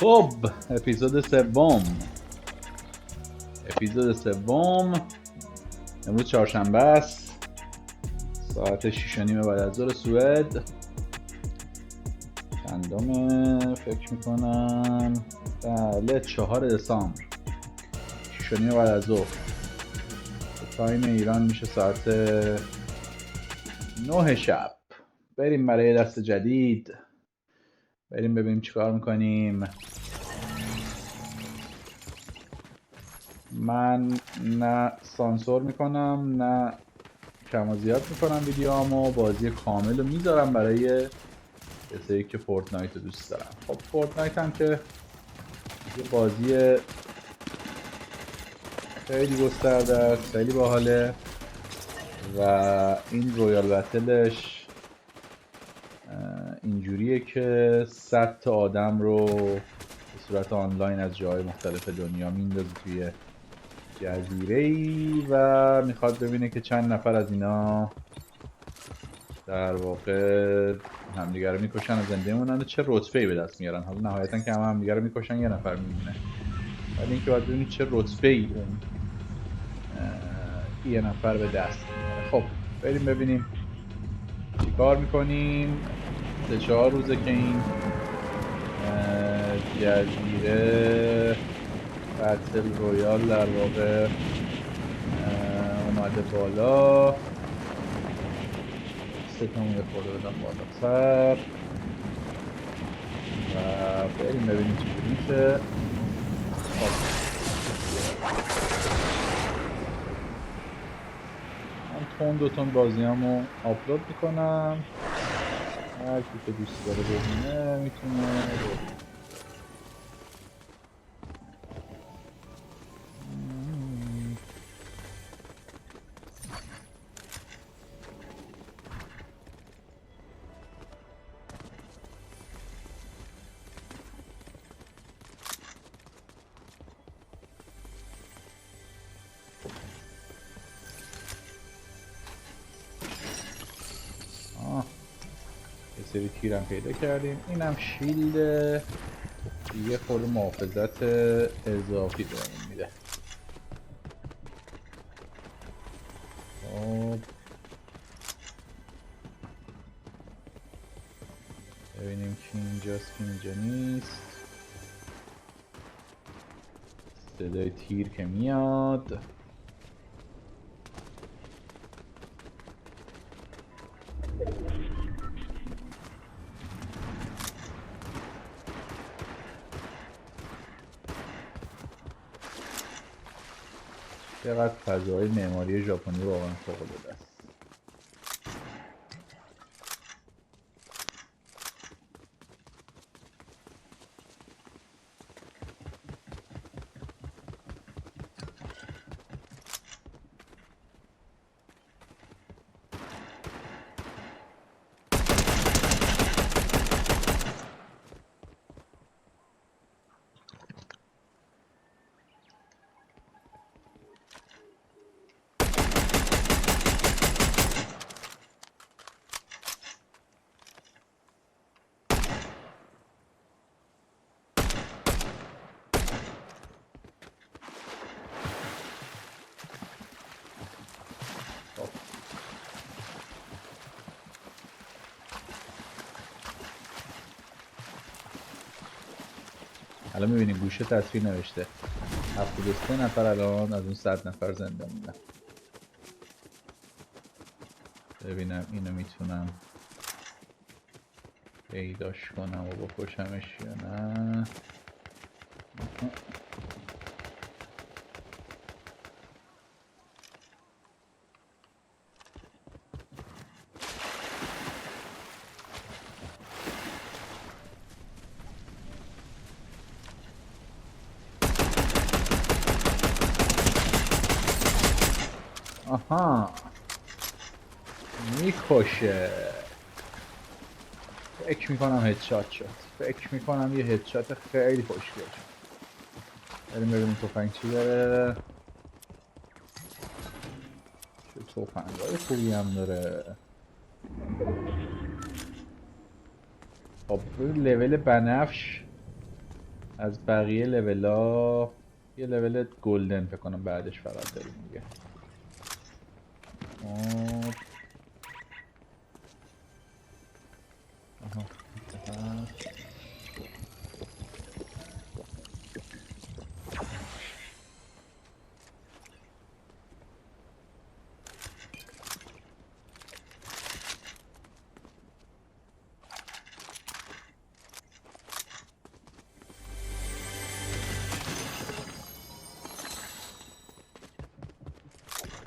خب اپیزود سوم امروز چهارشنبه است، ساعت 6:30 بعد از ظهر سوئد. چندمه فکر میکنم؟ بله 4 دسامبر 6:30 بعد از ظهر. تایم ایران میشه ساعت 9 شب. بریم برای دست جدید، بریم ببینیم چیکار میکنیم. من نه سانسور میکنم نه کم و زیاد میکنم ویدیوامو، بازی کامل رو میذارم برای کسایی که فورتنایت رو دوست دارم. خب فورتنایت هم که یه بازی خیلی گسترده است، خیلی باحاله و این رویال بتلش اینجوریه که 100 تا آدم رو به صورت آنلاین از جاهای مختلف دنیا میندازه توی جزیره‌ای و میخواد ببینه که چند نفر از اینا در واقع همدیگه رو میکشن و زنده مونن و چه رتبه‌ای به دست میارن. حالا نهایتا که همدیگه رو میکشن یه نفر میمونه، ولی اینکه باید ببینید چه رتبه‌ای اون یه نفر به دست میاره. خب بریم ببینیم چیکار میکنیم. 3-4 روزه که این جزیره بتل رویال در واقع اومده بالا. ستمون یه خورده بدم بالاتر و بریم ببینیم چی میشه. من تون بازیامو آپلود میکنم، هر کی که دوست داره ببینه میتونه ببینه. یه سری تیرم پیدا کردیم، اینم شیلد یه خورده محافظت اضافی بهمون میده. خب ببینیم کی اینجاست کی اینجا نیست. صدای تیر که میاد. چقدر فضای معماری ژاپنی واقعا فوق‌العاده است. الان میبینیم گوشه تصویر نوشته 73 نفر الان از اون 100 نفر زنده موندن. ببینم اینو میتونم پیداش کنم و بکشمش یا نه. آها میکشه. فکر میکنم هدشات شد. فکر میکنم یه هدشات خیلی خوشگل شد. بریم ببینیم تفنگ چی داره. چه تفنگای خوبی هم داره. خب لول بنفش از بقیه لولا یه لول گلدن فکر کنم بعدش فقط داریم دیگه. آها.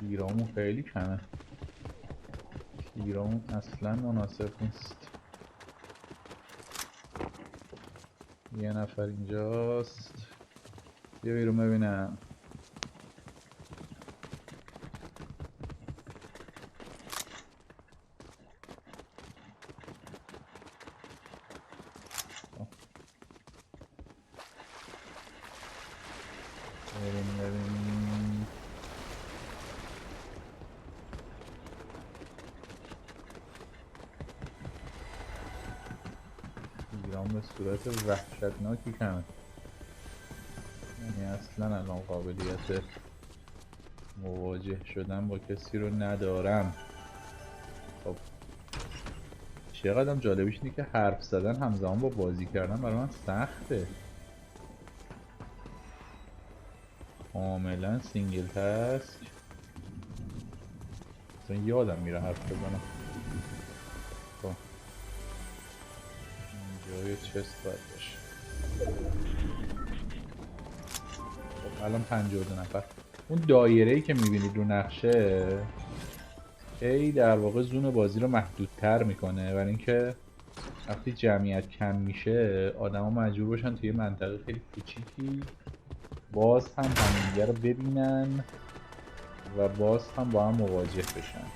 تیرامون خیلی کمه. تیرامون اصلا مناسب نیست. یه نفر اینجاست. بیا بیرون ببینم. بریم. ایران به صورت وحشتناکی کمه، یعنی اصلا الان قابلیت مواجه شدن با کسی رو ندارم. خب چقدر جالبیش اینه که حرف زدن همزمان با بازی کردن برای من سخته. کاملا سینگل تاسک، اصلا یادم میره حرف بزنم. خب اینجا یه چست باید باشه. خب الان 52 نفر. اون دایره‌ای که میبینید رو نقشه خیلی در واقع زون بازی رو محدودتر میکنه، برای اینکه وقتی جمعیت کم میشه آدما مجبور باشن توی منطقه خیلی کوچیکی باز هم همدیگه رو ببینن و باز هم با هم مواجه بشن.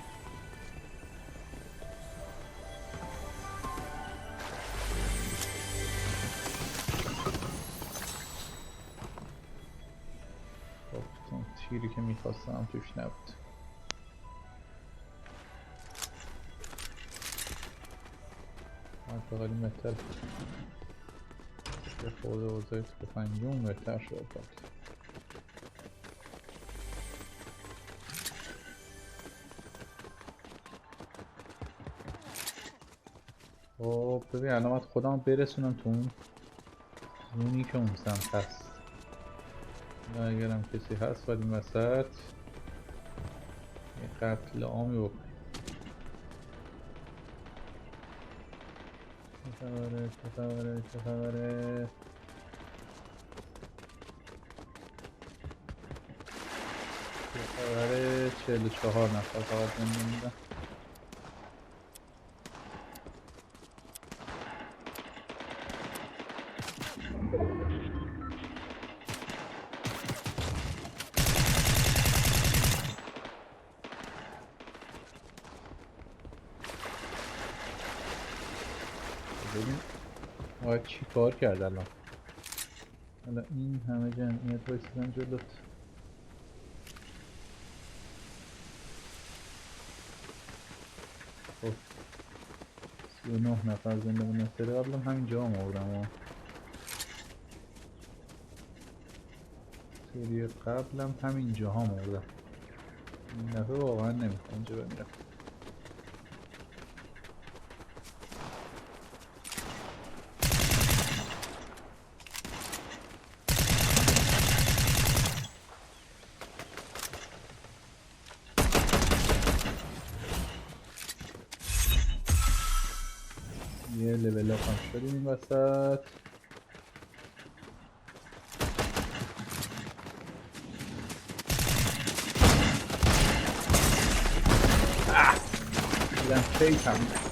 خب اون تیری که میخواستم توش نبود. حداقل این بهتر یه خورده اوضاعی تفنگیون بهتر شد. خب ببین الان باید خودم برسونم تو اون زونی که اون سمت هست. اگرم کسی هست باید این وسط یه قتل عامی بکنیم. چه خبره 44 نفر فقط زنده موندن. ببین باید چی کار کرد الان. حالا این همه جمعیت بایستدن جلوت. خب 39 نفر زنده موندن. سری قبلم همینجا هم آوردم. سری قبلم همینجا هم آوردم. این دفعه واقعا نمیخوام اینجا بمیرم. یه لول اپ هم شدیم این وسط. دیدم فیک هم